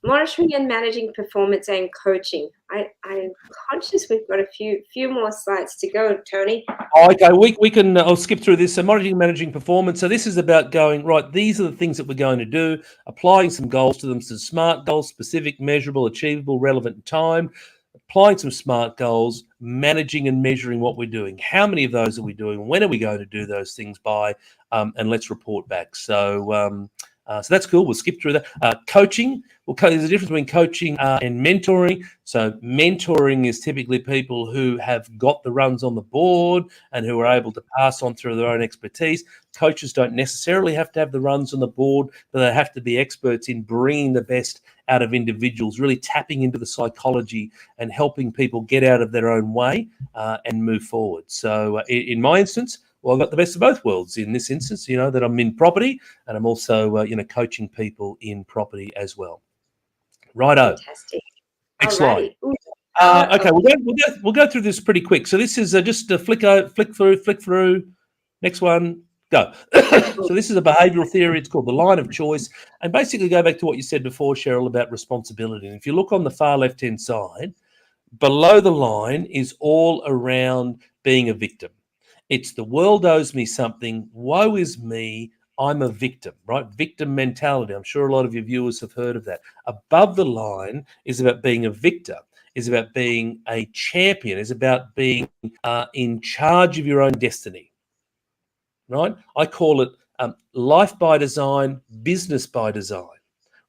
Monitoring and managing performance and coaching. I'm conscious we've got a few more slides to go, Tony. Okay, we can. I'll skip through this. So monitoring and managing performance. So this is about going right. These are the things that we're going to do. Applying some goals to them. Some smart goals, specific, measurable, achievable, relevant in time. Applying some smart goals, managing and measuring what we're doing. How many of those are we doing? When are we going to do those things by? And let's report back. So So that's cool. We'll skip through that. Coaching. There's a difference between coaching and mentoring. So mentoring is typically people who have got the runs on the board and who are able to pass on through their own expertise. Coaches don't necessarily have to have the runs on the board, but they have to be experts in bringing the best out of individuals, really tapping into the psychology and helping people get out of their own way and move forward. So in my instance, well, I've got the best of both worlds in this instance, that I'm in property and I'm also, coaching people in property as well. Righto. Fantastic. Next slide. Alrighty. Okay, we'll go through this pretty quick. So this is just a flick through. Next one, go. So this is a behavioural theory. It's called the line of choice. And basically go back to what you said before, Cheryl, about responsibility. And if you look on the far left-hand side, below the line is all around being a victim. It's the world owes me something. Woe is me. I'm a victim, right? Victim mentality. I'm sure a lot of your viewers have heard of that. Above the line is about being a victor, is about being a champion, is about being in charge of your own destiny, right? I call it life by design, business by design,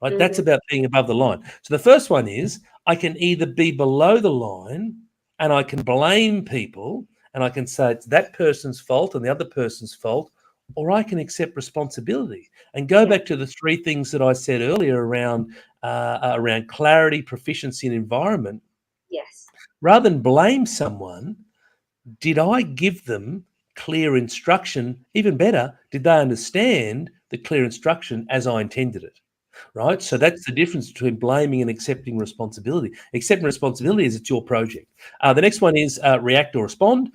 right? Mm-hmm. That's about being above the line. So the first one is I can either be below the line and I can blame people and I can say it's that person's fault and the other person's fault, or I can accept responsibility and go back to the three things that I said earlier around clarity, proficiency, and environment. Yes. Rather than blame someone, did I give them clear instruction? Even better, did they understand the clear instruction as I intended it? Right? So that's the difference between blaming and accepting responsibility. Accepting responsibility is it's your project. The next one is react or respond.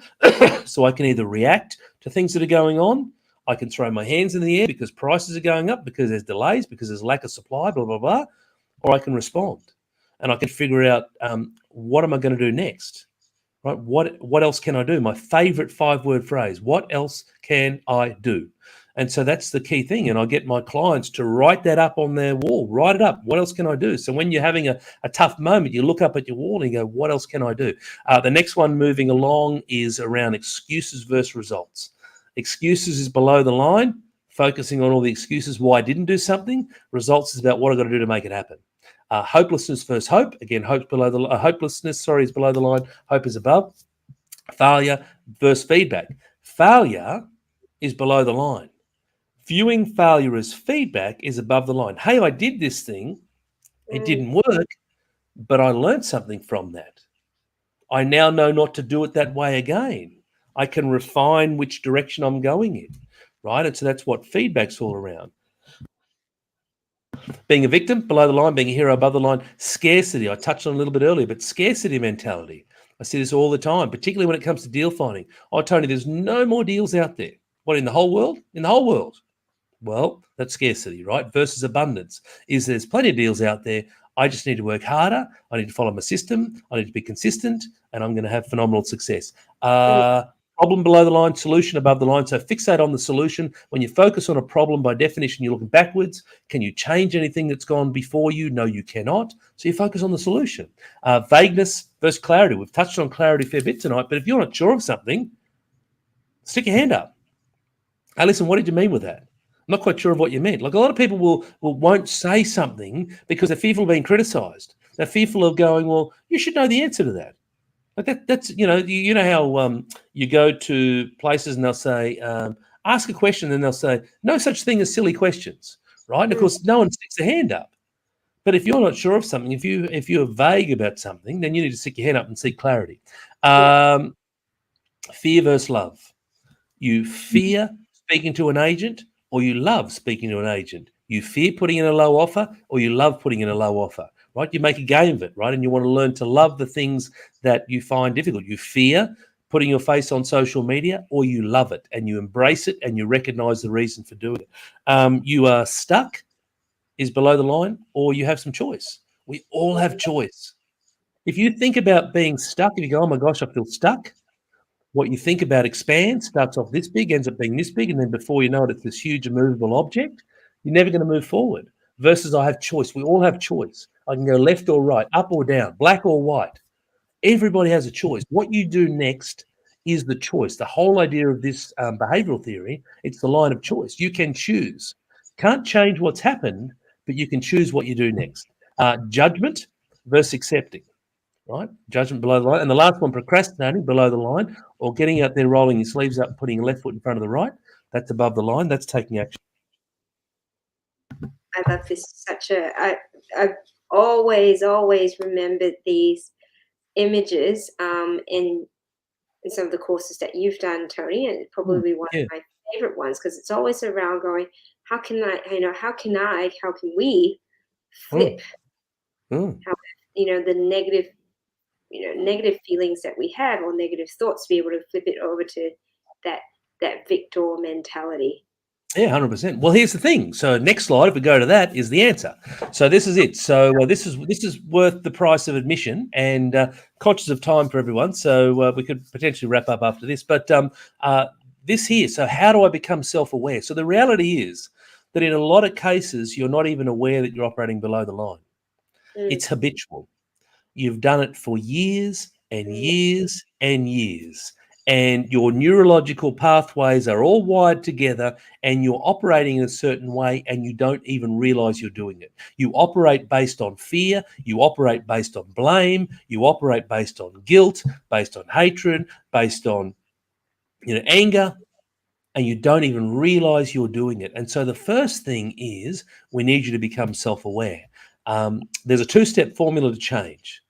So I can either react to things that are going on. I can throw my hands in the air because prices are going up, because there's delays, because there's lack of supply, blah, blah, blah. Or I can respond and I can figure out what am I going to do next? Right? What else can I do? My favorite 5-word phrase, what else can I do? And so that's the key thing. And I get my clients to write that up on their wall. Write it up. What else can I do? So when you're having a tough moment, you look up at your wall and you go, what else can I do? The next one moving along is around excuses versus results. Excuses is below the line, focusing on all the excuses why I didn't do something. Results is about what I've got to do to make it happen. Hopelessness versus hope. Again, hopelessness is below the line. Hope is above. Failure versus feedback. Failure is below the line. Viewing failure as feedback is above the line. Hey, I did this thing. It didn't work, but I learned something from that. I now know not to do it that way again. I can refine which direction I'm going in, right? And so that's what feedback's all around. Being a victim, below the line, being a hero, above the line. Scarcity, I touched on a little bit earlier, but scarcity mentality. I see this all the time, particularly when it comes to deal finding. Oh, Tony, there's no more deals out there. What, in the whole world? In the whole world. Well, that's scarcity, right? Versus abundance is there's plenty of deals out there. I just need to work harder. I need to follow my system. I need to be consistent, and I'm going to have phenomenal success. Problem below the line, solution above the line. So fixate on the solution. When you focus on a problem, by definition, you're looking backwards. Can you change anything that's gone before you? No, you cannot. So you focus on the solution. Vagueness versus clarity. We've touched on clarity a fair bit tonight, but if you're not sure of something, stick your hand up. Hey, listen, what did you mean with that? I'm not quite sure of what you meant. Like a lot of people won't say something because they're fearful of being criticised. They're fearful of going, well, you should know the answer to that. Like that's you know how you go to places and they'll say, ask a question, and they'll say, no such thing as silly questions, right? And of course, no one sticks a hand up. But if you're not sure of something, if you're vague about something, then you need to stick your hand up and seek clarity. Fear versus love. You fear speaking to an agent, or you love speaking to an agent. You fear putting in a low offer, or you love putting in a low offer, right? You make a game of it, right? And you want to learn to love the things that you find difficult. You fear putting your face on social media, or you love it and you embrace it and you recognize the reason for doing it. You are stuck is below the line, or you have some choice. We all have choice. If you think about being stuck, if you go, oh my gosh, I feel stuck, what you think about expands, starts off this big, ends up being this big, and then before you know it, it's this huge immovable object. You're never going to move forward. Versus I have choice. We all have choice. I can go left or right, up or down, black or white. Everybody has a choice. What you do next is the choice. The whole idea of this behavioral theory, it's the line of choice. You can choose. Can't change what's happened, but you can choose what you do next. Judgment versus accepting, right? Judgment below the line. And the last one, procrastinating below the line, or getting out there, rolling your sleeves up and putting your left foot in front of the right. That's above the line. That's taking action. I love this. I've always remembered these images in some of the courses that you've done, Tony, and it's probably one of my favorite ones, because it's always around going, how can we flip how, the negative feelings that we have, or negative thoughts, to be able to flip it over to that victor mentality. Yeah, 100%. Well, here's the thing. So next slide, if we go to that, is the answer. So this is it. So this is worth the price of admission, and conscious of time for everyone. So we could potentially wrap up after this. But this here, so how do I become self-aware? So the reality is that in a lot of cases, you're not even aware that you're operating below the line. It's habitual. You've done it for years and years and years. And your neurological pathways are all wired together, and you're operating in a certain way, and you don't even realize you're doing it. You operate based on fear. You operate based on blame. You operate based on guilt, based on hatred, based on anger, and you don't even realize you're doing it. And so the first thing is, we need you to become self-aware. There's a two-step formula to change.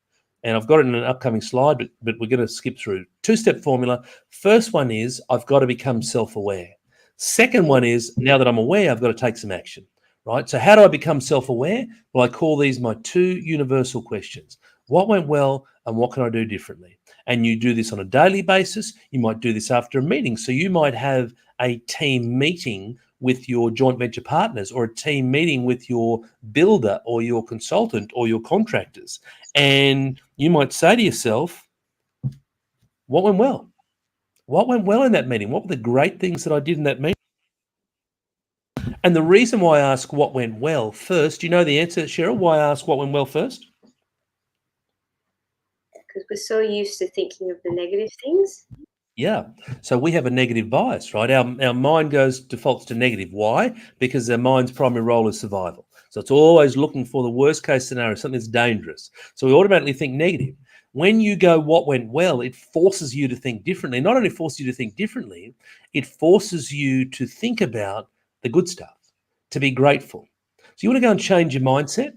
And I've got it in an upcoming slide, but we're going to skip through. Two-step formula. First one is, I've got to become self-aware. Second one is, now that I'm aware, I've got to take some action, right? So how do I become self-aware? Well, I call these my two universal questions. What went well, and what can I do differently? And you do this on a daily basis. You might do this after a meeting. So you might have a team meeting with your joint venture partners, or a team meeting with your builder or your consultant or your contractors. And you might say to yourself, what went well? What went well in that meeting? What were the great things that I did in that meeting? And the reason why I ask what went well first, do you know the answer, Cheryl, why I ask what went well first? Because we're so used to thinking of the negative things. Yeah. So we have a negative bias, right? Our mind defaults to negative. Why? Because our mind's primary role is survival. So it's always looking for the worst case scenario, something that's dangerous. So we automatically think negative. When you go, what went well, it forces you to think differently. Not only forces you to think differently, it forces you to think about the good stuff, to be grateful. So you want to go and change your mindset?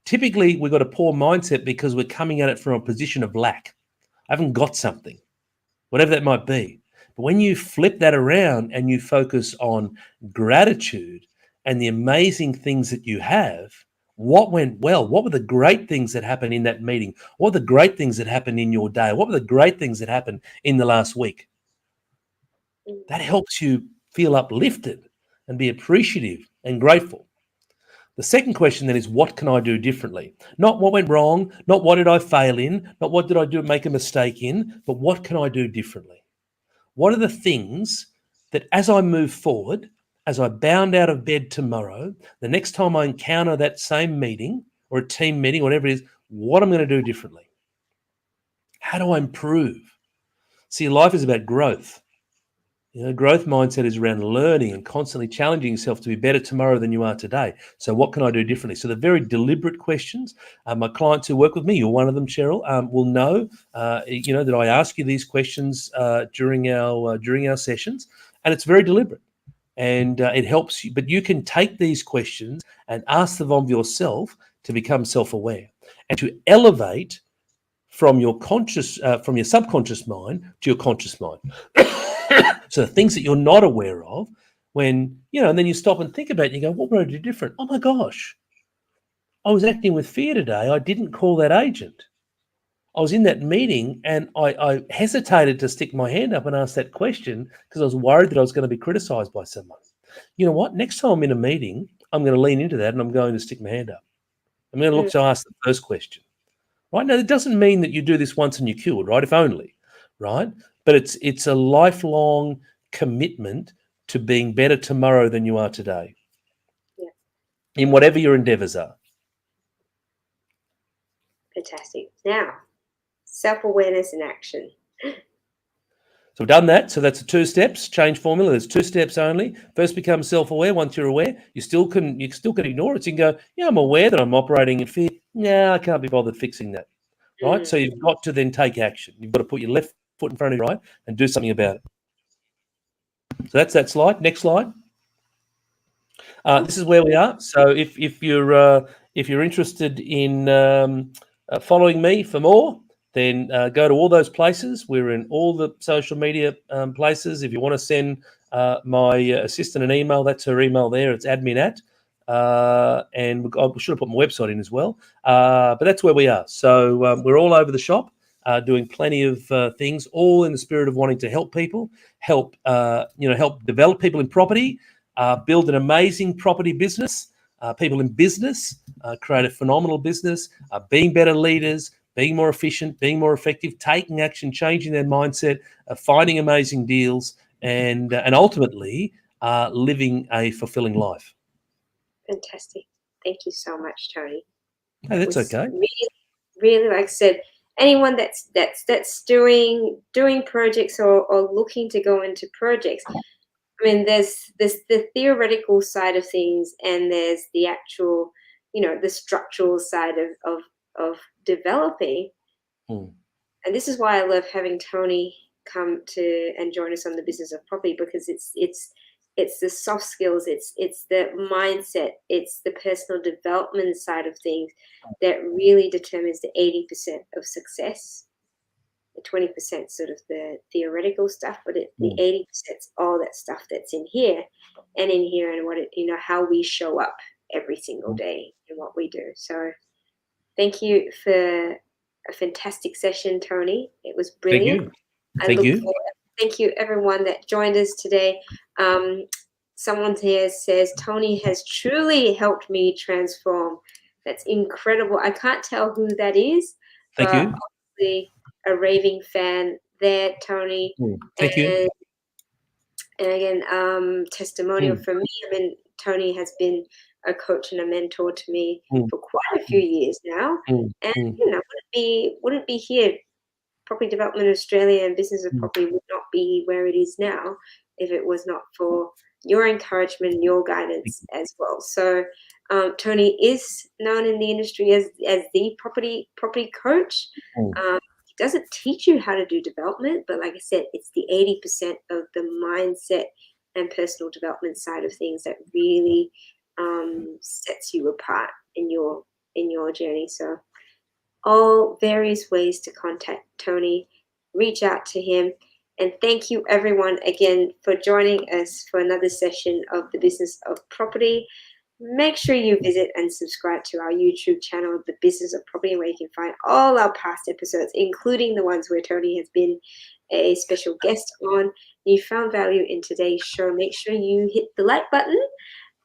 Typically, we've got a poor mindset because we're coming at it from a position of lack. I haven't got something, whatever that might be. But when you flip that around and you focus on gratitude and the amazing things that you have, what went well? What were the great things that happened in that meeting? What were the great things that happened in your day? What were the great things that happened in the last week? That helps you feel uplifted and be appreciative and grateful. The second question then is, what can I do differently? Not what went wrong, not what did I fail in, not what did I do make a mistake in, but what can I do differently? What are the things that, as I move forward, as I bound out of bed tomorrow, the next time I encounter that same meeting or a team meeting, whatever it is, what I'm going to do differently? How do I improve? See, life is about growth. Growth mindset is around learning and constantly challenging yourself to be better tomorrow than you are today. So what can I do differently? So the very deliberate questions. My clients who work with me, you're one of them, Cheryl, will know, that I ask you these questions during our sessions, and it's very deliberate, and it helps you. But you can take these questions and ask them of yourself to become self-aware and to elevate from your subconscious mind to your conscious mind. So the things that you're not aware of, when, and then you stop and think about it, you go, what would I do different? Oh my gosh, I was acting with fear today. I didn't call that agent. I was in that meeting and I hesitated to stick my hand up and ask that question because I was worried that I was going to be criticized by someone. You know what? Next time I'm in a meeting, I'm going to lean into that and I'm going to stick my hand up. I'm going to look to ask the first question. Right? Now, it doesn't mean that you do this once and you're cured, right? If only, right? But it's a lifelong commitment to being better tomorrow than you are today, in whatever your endeavors are. Fantastic. Now, self-awareness in action. we've done that. So that's the 2 steps, change formula. There's 2 steps only. First, become self-aware. Once you're aware, you still can ignore it. So you can go, yeah, I'm aware that I'm operating in fear. Yeah, I can't be bothered fixing that. Right. So you've got to then take action. You've got to put your left foot in front of your right and do something about it. So that's that slide. Next slide. This is where we are. So if you're interested in following me for more, then go to all those places. We're in all the social media places. If you want to send my assistant an email, that's her email there. It's admin@. And I should have put my website in as well. But that's where we are. So we're all over the shop, doing plenty of things, all in the spirit of wanting to help people, help develop people in property, build an amazing property business, people in business, create a phenomenal business, being better leaders, being more efficient, being more effective, taking action, changing their mindset, finding amazing deals, and ultimately living a fulfilling life. Fantastic. Thank you so much, Tony. Hey, that's okay. Really, like I said, anyone that's doing projects or looking to go into projects, I mean, there's the theoretical side of things, and there's the actual, the structural side of developing. And this is why I love having Tony come to and join us on the Business of Property, because it's the soft skills, it's the mindset, it's the personal development side of things that really determines the 80% of success. The 20% sort of the theoretical stuff, but the 80% is all that stuff that's in here, and what how we show up every single day in what we do. So thank you for a fantastic session, Tony. It was brilliant. Thank you. Thank you, everyone that joined us today. Someone here says, Tony has truly helped me transform. That's incredible. I can't tell who that is. Thank you. Obviously a raving fan there, Tony. Thank you. And again, testimonial from me. I mean, Tony has been a coach and a mentor to me for quite a few years now. And wouldn't be here. Property Development Australia and Business of Property would not be where it is now if it was not for your encouragement and your guidance as well. So Tony is known in the industry as the property coach. He doesn't teach you how to do development, but like I said, it's the 80% of the mindset and personal development side of things that really sets you apart in your journey. So all various ways to contact Tony, reach out to him. And thank you, everyone, again, for joining us for another session of the Business of Property. Make sure you visit and subscribe to our YouTube channel, The Business of Property, where you can find all our past episodes, including the ones where Tony has been a special guest on. If you found value in today's show, make sure you hit the like button.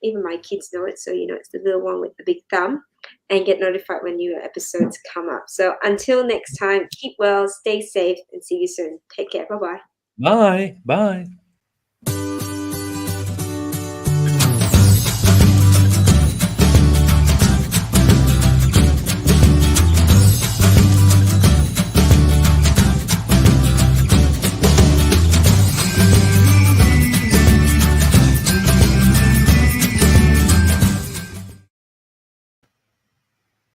Even my kids know it, so it's the little one with the big thumb, and get notified when new episodes come up. So until next time, keep well, stay safe, and see you soon. Take care. Bye-bye. Bye.